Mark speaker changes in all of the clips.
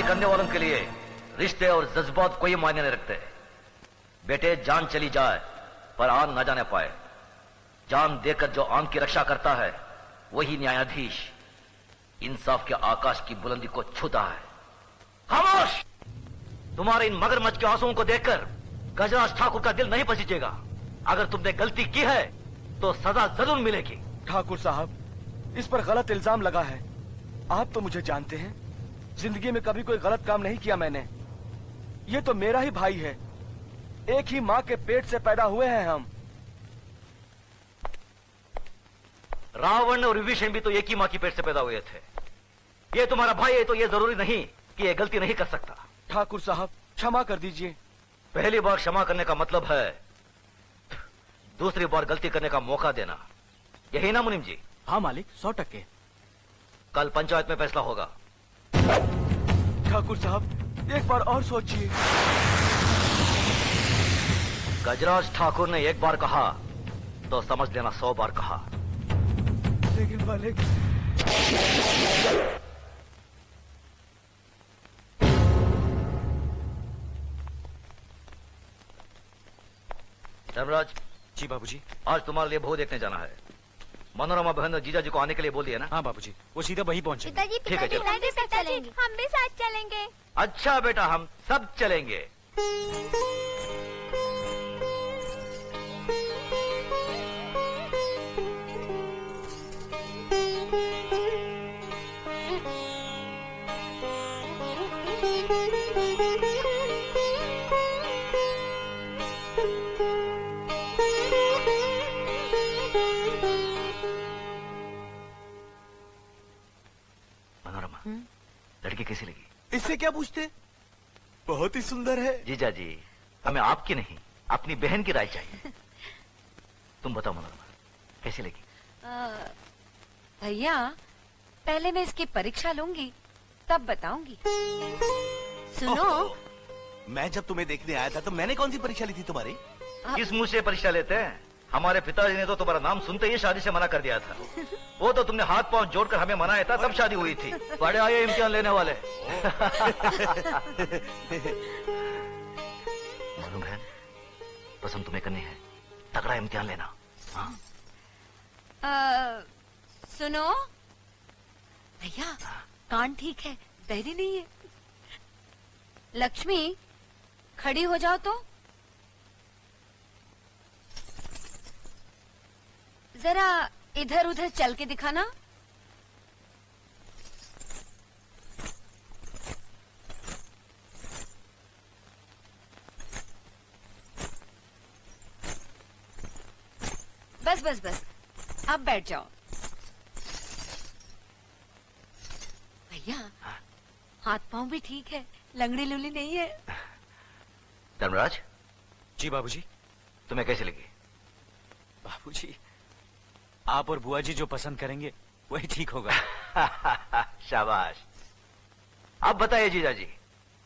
Speaker 1: करने वालों के लिए रिश्ते और जज्बात कोई मायने नहीं रखते। बेटे, जान चली जाए पर आन न जाने पाए। जान देकर जो आन की रक्षा करता है वही न्यायाधीश इंसाफ के आकाश की बुलंदी को छूता है। खामोश! तुम्हारे इन मगरमच्छ के आंसुओं को देखकर गजराज ठाकुर का दिल नहीं पसीजेगा। अगर तुमने गलती की है तो सजा जरूर मिलेगी।
Speaker 2: ठाकुर साहब, इस पर गलत इल्जाम लगा है। आप तो मुझे जानते हैं, जिंदगी में कभी कोई गलत काम नहीं किया मैंने। ये तो मेरा ही भाई है, एक ही माँ के पेट से पैदा हुए हैं हम।
Speaker 1: रावण और विभीषण भी तो एक ही माँ की पेट से पैदा हुए थे। ये तुम्हारा भाई है तो ये जरूरी नहीं कि ये गलती नहीं कर सकता।
Speaker 2: ठाकुर साहब, क्षमा कर दीजिए।
Speaker 1: पहली बार क्षमा करने का मतलब है दूसरी बार गलती करने का मौका देना, यही ना मुनीम जी?
Speaker 3: हाँ मालिक, 100%।
Speaker 1: कल पंचायत में फैसला होगा।
Speaker 2: ठाकुर साहब, एक बार और सोचिए।
Speaker 1: गजराज ठाकुर ने एक बार कहा तो समझ लेना 100 बार कहा।
Speaker 2: लेकिन मालिक,
Speaker 1: धर्मराज
Speaker 3: जी बाबूजी।
Speaker 1: आज तुम्हारे लिए बहू देखने जाना है। मनोरमा बहन ने जीजा जी को आने के लिए बोल दिया ना?
Speaker 3: हाँ बाबूजी, वो सीधा वही पहुंचे।
Speaker 4: पिताजी,
Speaker 1: ठीक है, चलो।
Speaker 4: पिताजी, हम भी साथ चलेंगे।
Speaker 1: अच्छा बेटा, हम सब चलेंगे। मनोरमा, लड़की कैसी लगी?
Speaker 5: इससे क्या पूछते? बहुत ही सुंदर है।
Speaker 1: जीजा जी, हमें आपकी नहीं अपनी बहन की राय चाहिए। तुम बताओ मनोरमा, कैसी लगी?
Speaker 6: भैया, पहले मैं इसकी परीक्षा लूंगी तब बताऊंगी। सुनो,
Speaker 5: ओह, मैं जब तुम्हें देखने आया था तो मैंने कौन सी परीक्षा ली थी तुम्हारी?
Speaker 1: किस मुंह से परीक्षा लेते हैं? हमारे पिताजी ने तो तुम्हारा नाम सुनते ही शादी से मना कर दिया था। वो तो तुमने हाथ पांव जोड़कर हमें मनाया था, तब शादी हुई थी। बड़े आए इम्तिहान लेने वाले। मालूम है, पसंद तुम्हें करनी है, तगड़ा इम्तिहान लेना। हाँ?
Speaker 6: सुनो भैया, कान ठीक है, बहरी नहीं है। लक्ष्मी, खड़ी हो जाओ तो। जरा इधर उधर चल के दिखाना। बस बस बस, अब बैठ जाओ। भैया, हाथ पांव भी ठीक है, लंगड़ी लुली नहीं है।
Speaker 1: धर्मराज
Speaker 3: जी बाबूजी।
Speaker 1: तुम्हें कैसी लगी?
Speaker 3: बाबूजी, आप और बुआ जी जो पसंद करेंगे वही ठीक होगा।
Speaker 1: शाबाश। अब बताइए जीजा जी,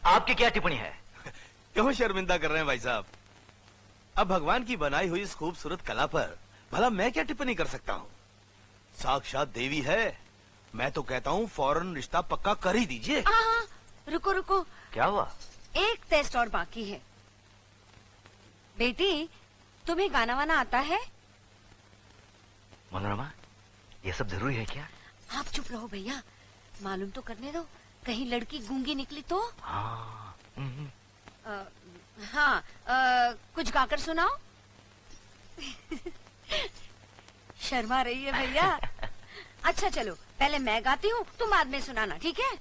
Speaker 1: आपकी क्या टिप्पणी है?
Speaker 5: क्यों शर्मिंदा कर रहे हैं भाई साहब? अब भगवान की बनाई हुई इस खूबसूरत कला पर भला मैं क्या टिप्पणी कर सकता हूँ? साक्षात देवी है। मैं तो कहता हूँ फौरन रिश्ता पक्का कर ही दीजिए।
Speaker 6: हाँ, रुको रुको,
Speaker 1: क्या हुआ?
Speaker 6: एक टेस्ट और बाकी है। बेटी, तुम्हें गाना वाना आता है?
Speaker 1: मनोरमा, ये सब जरूरी है क्या?
Speaker 6: आप चुप रहो भैया, मालूम तो करने दो, कहीं लड़की गूंगी निकली तो।
Speaker 1: हाँ।
Speaker 6: हाँ, कुछ गाकर सुनाओ। शर्मा रही है भैया। अच्छा चलो, पहले मैं गाती हूँ, तुम बाद में सुनाना, ठीक है?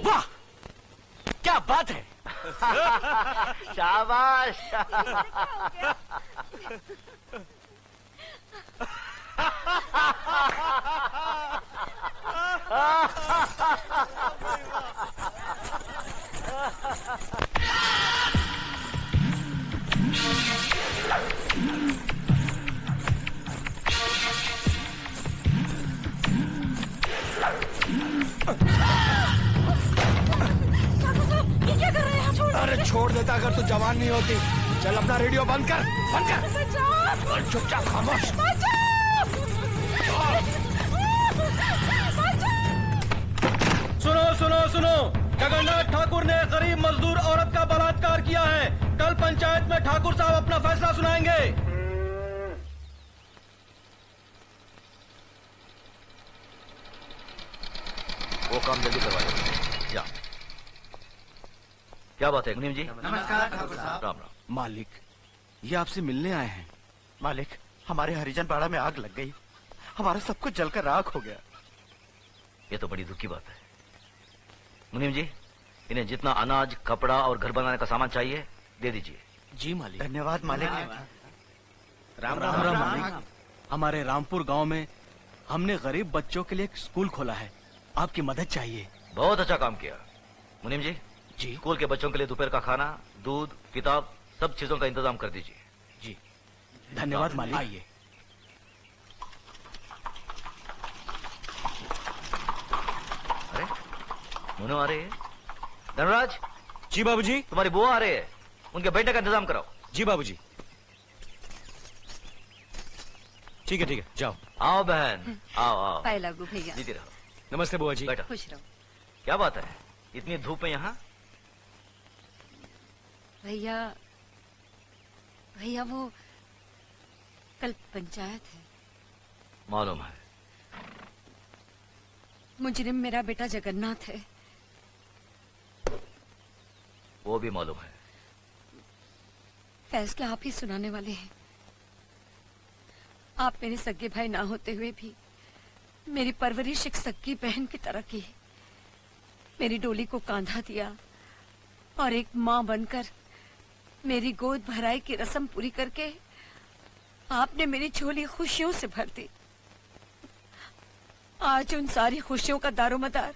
Speaker 3: वाह, क्या बात है।
Speaker 1: शाबाश।
Speaker 6: ये क्या कर रहे हैं? छोड़।
Speaker 2: अरे छोड़ देता अगर तू जवान नहीं होती। चल अपना रेडियो बंद कर, बंद कर। चुपचाप खामोश। सुनो सुनो सुनो, जगन्नाथ ठाकुर ने गरीब मजदूर औरत का बलात्कार किया है। कल पंचायत में ठाकुर साहब अपना फैसला सुनाएंगे।
Speaker 1: वो काम जल्दी करवाइए। जा। क्या बात है मुनीम जी?
Speaker 7: नमस्कार ठाकुर साहब।
Speaker 1: राम राम।
Speaker 2: मालिक, ये आपसे मिलने आए हैं।
Speaker 7: मालिक, हमारे हरिजन पाड़ा में आग लग गई, हमारा सब कुछ जलकर राख हो गया।
Speaker 1: ये तो बड़ी दुख की बात है। मुनीम जी, इन्हें जितना अनाज, कपड़ा और घर बनाने का सामान चाहिए दे दीजिए।
Speaker 2: जी मालिक।
Speaker 7: धन्यवाद मालिक।
Speaker 2: राम राम राम मालिक। हमारे रामपुर गांव में हमने गरीब बच्चों के लिए एक स्कूल खोला है, आपकी मदद चाहिए।
Speaker 1: बहुत अच्छा काम किया। मुनीम जी,
Speaker 2: जी
Speaker 1: स्कूल के बच्चों के लिए दोपहर का खाना, दूध, किताब, सब चीजों का इंतजाम कर दीजिए।
Speaker 2: जी, धन्यवाद मालिक। आइए।
Speaker 1: अरे मुनो आ रहे हैं। धनराज,
Speaker 3: जी बाबूजी।
Speaker 1: तुम्हारी बुआ आ रहे हैं, उनके बैठने का इंतजाम कराओ।
Speaker 3: जी बाबूजी। ठीक है जाओ।
Speaker 1: आओ बहन, आओ आओ।
Speaker 6: पाए लागू भैया।
Speaker 1: जीती रहो।
Speaker 3: नमस्ते बुआ जी।
Speaker 1: बैठो।
Speaker 6: खुश रहो।
Speaker 1: क्या बात है, इतनी धूप में यहाँ?
Speaker 6: भैया भैया वो कल पंचायत है।
Speaker 1: मालूम है।
Speaker 6: मुजरिम मेरा बेटा जगन्नाथ है।
Speaker 1: वो भी मालूम है।
Speaker 6: फैसला आप ही सुनाने वाले हैं। आप मेरे सगे भाई ना होते हुए भी मेरी परवरिश एक सगी बहन की तरह की। मेरी डोली को कांधा दिया और एक माँ बनकर मेरी गोद भराई की रस्म पूरी करके आपने मेरी झोली खुशियों से भर दी। आज उन सारी खुशियों का दारोमदार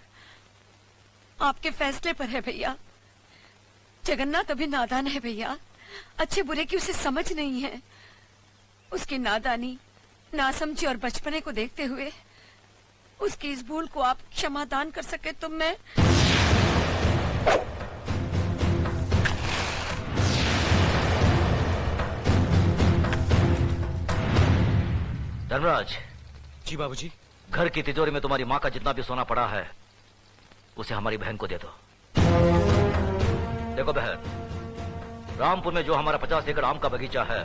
Speaker 6: आपके फैसले पर है भैया। जगन्नाथ अभी नादान है भैया, अच्छे बुरे की उसे समझ नहीं है। उसकी नादानी, नासमझी और बचपने को देखते हुए उसकी इस भूल को आप क्षमादान कर सके तो मैं।
Speaker 1: धर्मराज,
Speaker 3: जी बाबूजी।
Speaker 1: घर की तिजोरी में तुम्हारी माँ का जितना भी सोना पड़ा है उसे हमारी बहन को दे दो। देखो बहन, रामपुर में जो हमारा 50 एकड़ आम का बगीचा है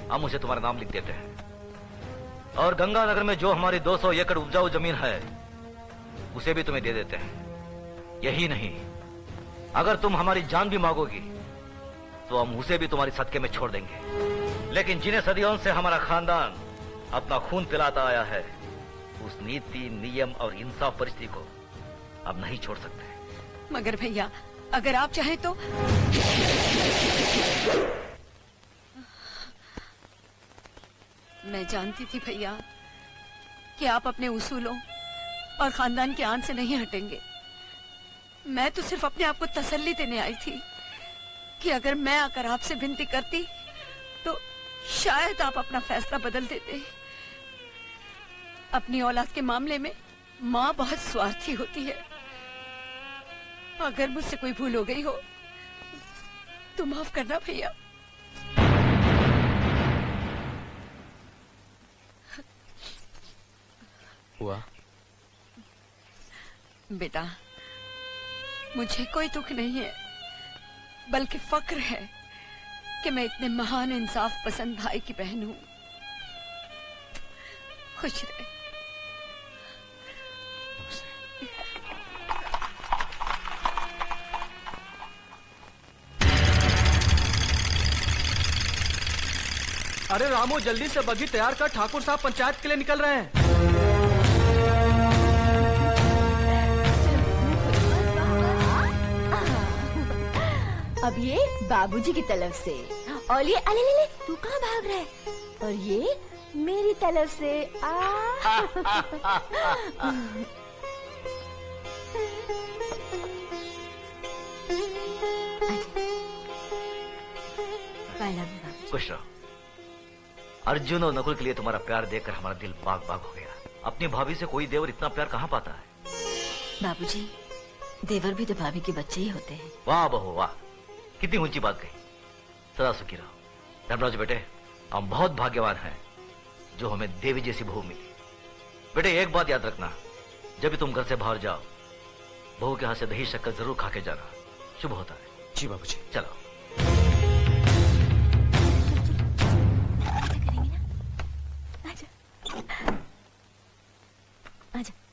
Speaker 1: हम उसे तुम्हारा नाम लिख देते हैं, और गंगानगर में जो हमारी 200 एकड़ उपजाऊ जमीन है उसे भी तुम्हें दे देते हैं। यही नहीं, अगर तुम हमारी जान भी मांगोगी तो हम उसे भी तुम्हारी सदके में छोड़ देंगे। लेकिन जिन्हें सदियों से हमारा खानदान अपना खून पिलाता आया है उस नीति, नियम और इंसाफ परिस्थिति को अब नहीं छोड़ सकते।
Speaker 6: मगर भैया अगर आप चाहें तो। मैं जानती थी भैया कि आप अपने उसूलों और खानदान के आन से नहीं हटेंगे। मैं तो सिर्फ अपने आप को तसल्ली देने आई थी कि अगर मैं आकर आपसे विनती करती तो शायद आप अपना फैसला बदल देते। अपनी औलाद के मामले में माँ बहुत स्वार्थी होती है। अगर मुझसे कोई भूल हो गई हो तो माफ करना भैया।
Speaker 3: हुआ
Speaker 6: बेटा, मुझे कोई दुख नहीं है बल्कि फक्र है कि मैं इतने महान इंसाफ पसंद भाई की बहन हूं। खुश रहे।
Speaker 2: अरे रामू, जल्दी से बगी तैयार कर, ठाकुर साहब पंचायत के लिए निकल रहे हैं।
Speaker 4: अब ये बाबूजी की तरफ से, और ये अले ले ले, तू कहाँ भाग रहा है? और ये मेरी तरफ से।
Speaker 1: खुश रहो। अर्जुन और नकुल के लिए तुम्हारा प्यार देखकर हमारा दिल बाग बाग हो गया। अपनी भाभी से कोई देवर इतना प्यार कहाँ पाता है?
Speaker 8: बाबूजी, देवर भी तो भाभी के बच्चे ही होते हैं।
Speaker 1: वाह बहू वाह, कितनी ऊंची बात कही। सदा सुखी रहो। धर्मराज बेटे, हम बहुत भाग्यवान हैं जो हमें देवी जैसी बहू मिली। बेटे एक बात याद रखना, जब भी तुम घर से बाहर जाओ बहू के हाथ से दही शक्कर जरूर खा के जाना, शुभ होता है।
Speaker 3: जी बाबूजी।
Speaker 1: चलो।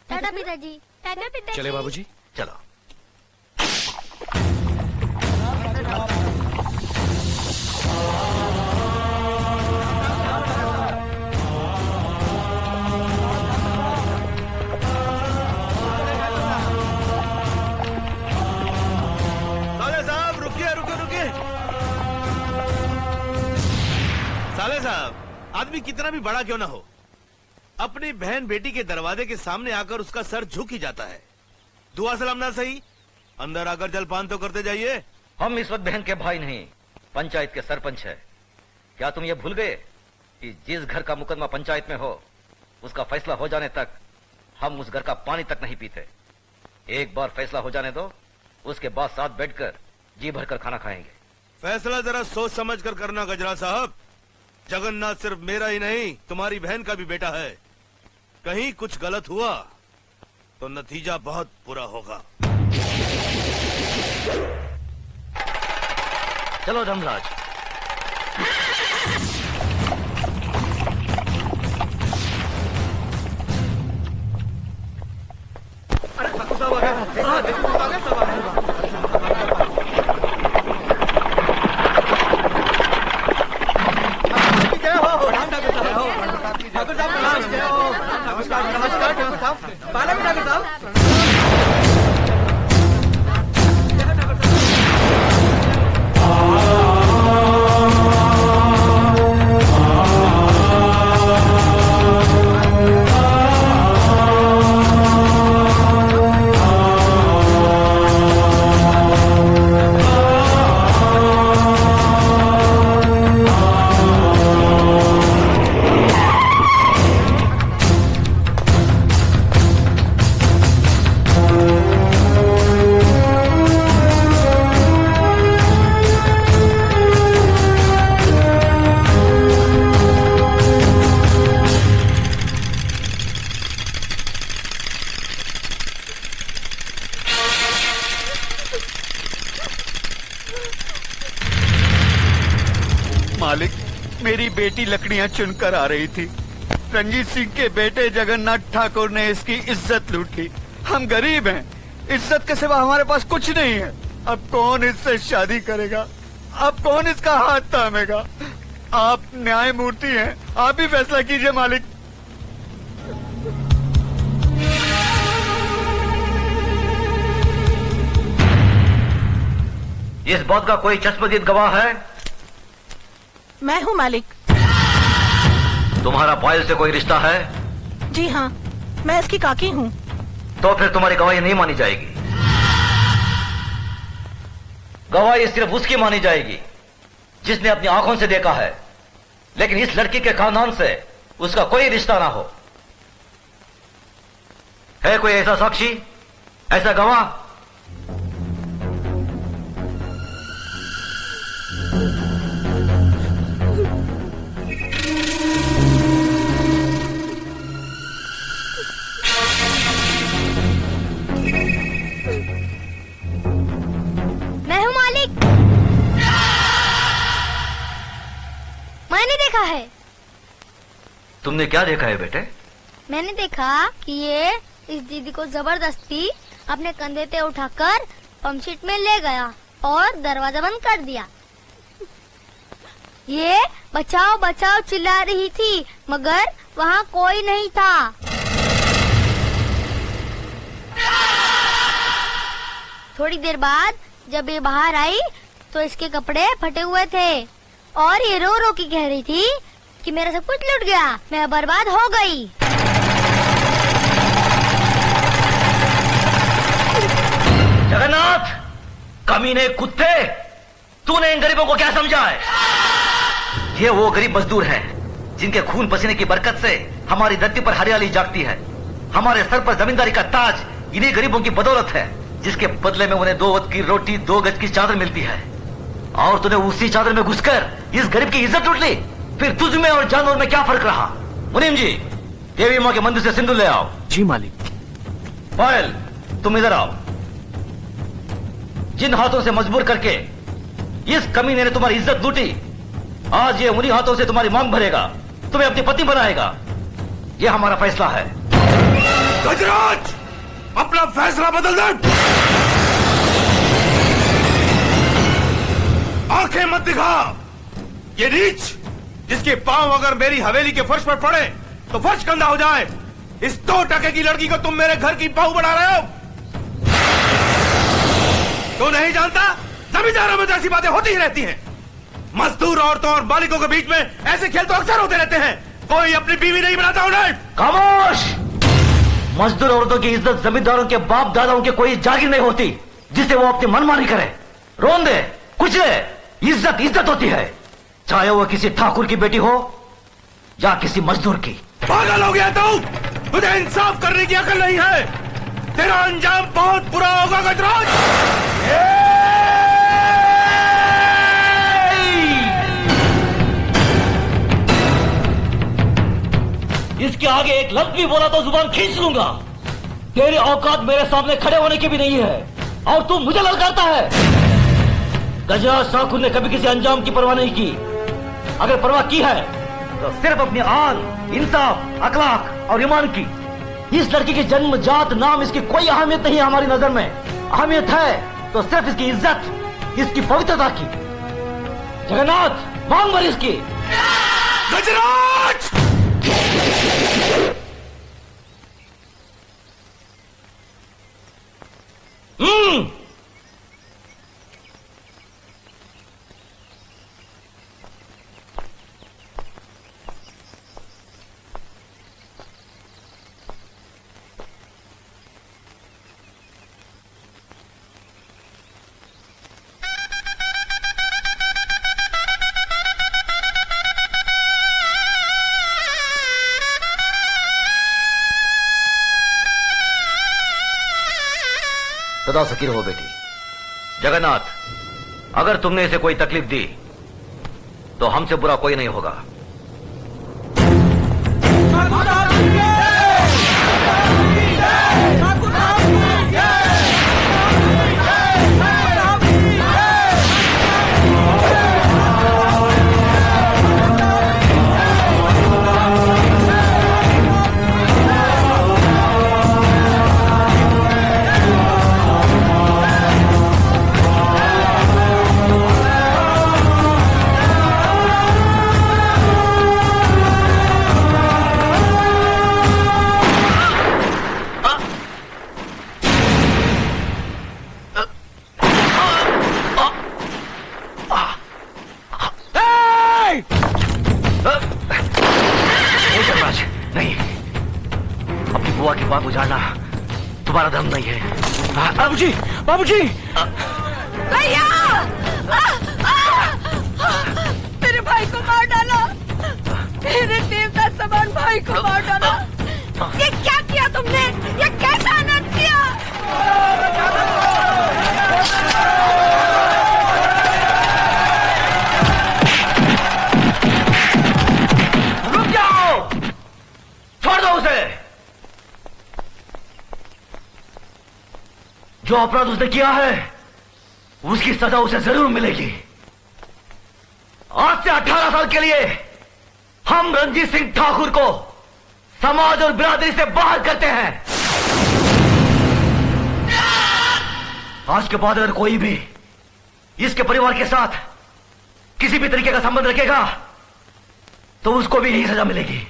Speaker 9: टाटा पिताजी। टाटा पिताजी।
Speaker 3: चले बाबूजी।
Speaker 1: चलो।
Speaker 5: साले साहब रुकिए रुकिए रुकिए। साले साहब, आदमी कितना भी बड़ा क्यों ना हो, अपनी बहन बेटी के दरवाजे के सामने आकर उसका सर झुक ही जाता है। दुआ सलाम ना सही, अंदर आकर जलपान तो करते जाइए।
Speaker 1: हम इस वक्त बहन के भाई नहीं, पंचायत के सरपंच है। क्या तुम ये भूल गए कि जिस घर का मुकदमा पंचायत में हो उसका फैसला हो जाने तक हम उस घर का पानी तक नहीं पीते। एक बार फैसला हो जाने दो, उसके बाद साथ बैठकर जी भरकर खाना खाएंगे।
Speaker 5: फैसला जरा सोच समझ कर करना गजरा साहब। जगन्नाथ सिर्फ मेरा ही नहीं, तुम्हारी बहन का भी बेटा है। कहीं कुछ गलत हुआ तो नतीजा बहुत बुरा होगा।
Speaker 1: चलो धर्मराज।
Speaker 7: मालिक, मेरी बेटी लकड़ियां चुनकर आ रही थी। रंजीत सिंह के बेटे जगन्नाथ ठाकुर ने इसकी इज्जत लूट ली। हम गरीब हैं, इज्जत के सिवा हमारे पास कुछ नहीं है। अब कौन इससे शादी करेगा? अब कौन इसका हाथ थामेगा? आप न्यायमूर्ति हैं, आप ही फैसला कीजिए मालिक।
Speaker 1: इस बात का कोई चश्मदीद गवाह है?
Speaker 10: मैं हूँ मालिक।
Speaker 1: तुम्हारा पायल से कोई रिश्ता है?
Speaker 10: जी हाँ, मैं इसकी काकी हूँ।
Speaker 1: तो फिर तुम्हारी गवाही नहीं मानी जाएगी। गवाही सिर्फ उसकी मानी जाएगी जिसने अपनी आंखों से देखा है, लेकिन इस लड़की के खानदान से उसका कोई रिश्ता ना हो। है कोई ऐसा साक्षी, ऐसा गवाह?
Speaker 9: मैं हूँ मालिक। मैंने देखा है।
Speaker 1: तुमने क्या देखा है बेटे?
Speaker 9: मैंने देखा कि ये इस दीदी को जबरदस्ती अपने कंधे पे उठाकर पंपशीट में ले गया और दरवाजा बंद कर दिया। ये बचाओ बचाओ चिल्ला रही थी, मगर वहाँ कोई नहीं था। थोड़ी देर बाद जब ये बाहर आई तो इसके कपड़े फटे हुए थे और ये रो रो के कह रही थी कि मेरा सब कुछ लूट गया, मैं बर्बाद हो गई।
Speaker 1: जगन्नाथ, कमीने कुत्ते, तूने इन गरीबों को क्या समझा है? ये वो गरीब मजदूर हैं जिनके खून पसीने की बरकत से हमारी धरती पर हरियाली जागती है। हमारे सर पर जमींदारी का ताज इन्हीं गरीबों की बदौलत है, जिसके बदले में उन्हें 2 वक्त की रोटी 2 गज की चादर मिलती है। और तूने उसी चादर में घुसकर इस गरीब की इज्जत लूट ली। फिर तुझ में और जानवर में क्या फर्क रहा? मुनीम जी, देवी माँ के मंदिर से सिंदूर ले आओ।
Speaker 2: जी मालिक।
Speaker 1: पायल, तुम इधर आओ। जिन हाथों से मजबूर करके इस कमीने ने तुम्हारी इज्जत लूटी, आज ये उन्हीं हाथों से तुम्हारी मांग भरेगा, तुम्हें अपनी पत्नी बनाएगा। ये हमारा फैसला है।
Speaker 5: गजराज, अपना फैसला बदल दे। आंखें मत दिखा। ये नीच, जिसके पांव अगर मेरी हवेली के फर्श पर पड़े तो फर्श गंदा हो जाए, इस 2 टके की लड़की को तुम मेरे घर की बहू बना रहे हो। तू नहीं जानता, जमींदारों में तो ऐसी बातें होती ही रहती हैं। मजदूर औरतों और मालिकों के बीच में ऐसे खेल तो अक्सर होते रहते हैं। कोई अपनी बीवी नहीं बनाता उन्हें।
Speaker 1: खामोश। मजदूर औरतों की इज्जत जमींदारों के बाप दादाओं के कोई जागीर नहीं होती जिसे वो अपनी मनमानी करे, रोन दे, कुचले। इज्जत इज्जत होती है, चाहे वो किसी ठाकुर की बेटी हो या किसी मजदूर की।
Speaker 5: पागल हो गया तू? तुझे इंसाफ करने की अकल नहीं है। तेरा अंजाम बहुत बुरा होगा गजराज।
Speaker 1: इसके आगे एक लफ्ज भी बोला तो जुबान खींच लूंगा। तेरी औकात मेरे सामने खड़े होने की भी नहीं है और तू मुझे ललकारता है। गजराज ठाकुर ने कभी किसी अंजाम की परवाह नहीं की। अगर परवाह की है तो सिर्फ अपनी आन, इंसाफ, अखलाक और ईमान की। इस लड़की की जन्म, जात, नाम, इसकी कोई अहमियत नहीं है हमारी नजर में। अहमियत है तो सिर्फ इसकी इज्जत, इसकी पवित्रता की। जगन्नाथ, मांग भर इसकी।
Speaker 5: गजराज!
Speaker 1: सदा सकीर हो बेटी। जगन्नाथ, अगर तुमने इसे कोई तकलीफ दी तो हमसे बुरा कोई नहीं होगा। नहीं, अपनी बुआ की बात उजाड़ना तुम्हारा धर्म नहीं है।
Speaker 2: बाबूजी, बाबूजी!
Speaker 6: भैया! मेरे भाई को मार डाला। मेरे देवता समान भाई को मार डाला। ये क्या किया तुमने? ये कैसा अनर्थ किया?
Speaker 1: रुक जाओ, छोड़ दो उसे। जो अपराध उसने किया है उसकी सजा उसे जरूर मिलेगी। आज से 18 साल के लिए हम रणजीत सिंह ठाकुर को समाज और बिरादरी से बाहर करते हैं। आज के बाद अगर कोई भी इसके परिवार के साथ किसी भी तरीके का संबंध रखेगा तो उसको भी यही सजा मिलेगी।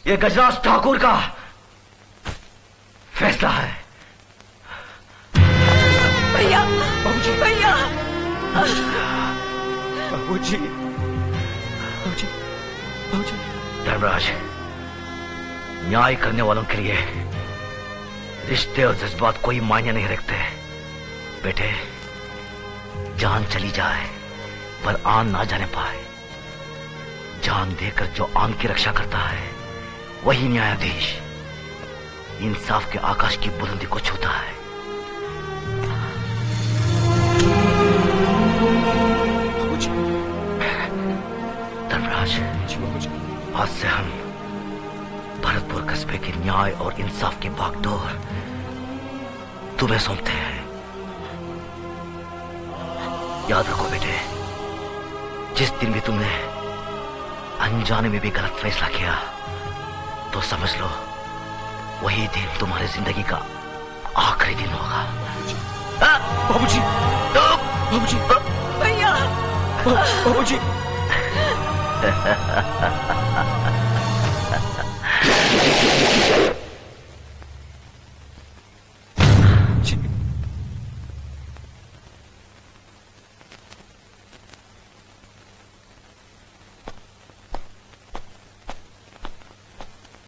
Speaker 1: यह गजराज ठाकुर का फैसला है।
Speaker 6: भैया, भैया!
Speaker 2: बाबूजी, बाबूजी, बाबूजी!
Speaker 1: धर्मराज, न्याय करने वालों के लिए रिश्ते और जज्बात कोई मायने नहीं रखते। बेटे, जान चली जाए पर आन ना जाने पाए। जान देकर जो आन की रक्षा करता है वही न्यायाधीश इंसाफ के आकाश की बुलंदी को छूता है। धर्मराज, आज से हम कस्बे के न्याय और इंसाफ की बागडोर तुम्हें सौंपते हैं। याद रखो बेटे, जिस दिन भी तुमने अनजाने में भी गलत फैसला किया तो समझ लो वही दिन तुम्हारी जिंदगी का आखिरी दिन होगा।
Speaker 2: बाबूजी, बाबूजी,
Speaker 6: भैया,
Speaker 2: बाबूजी।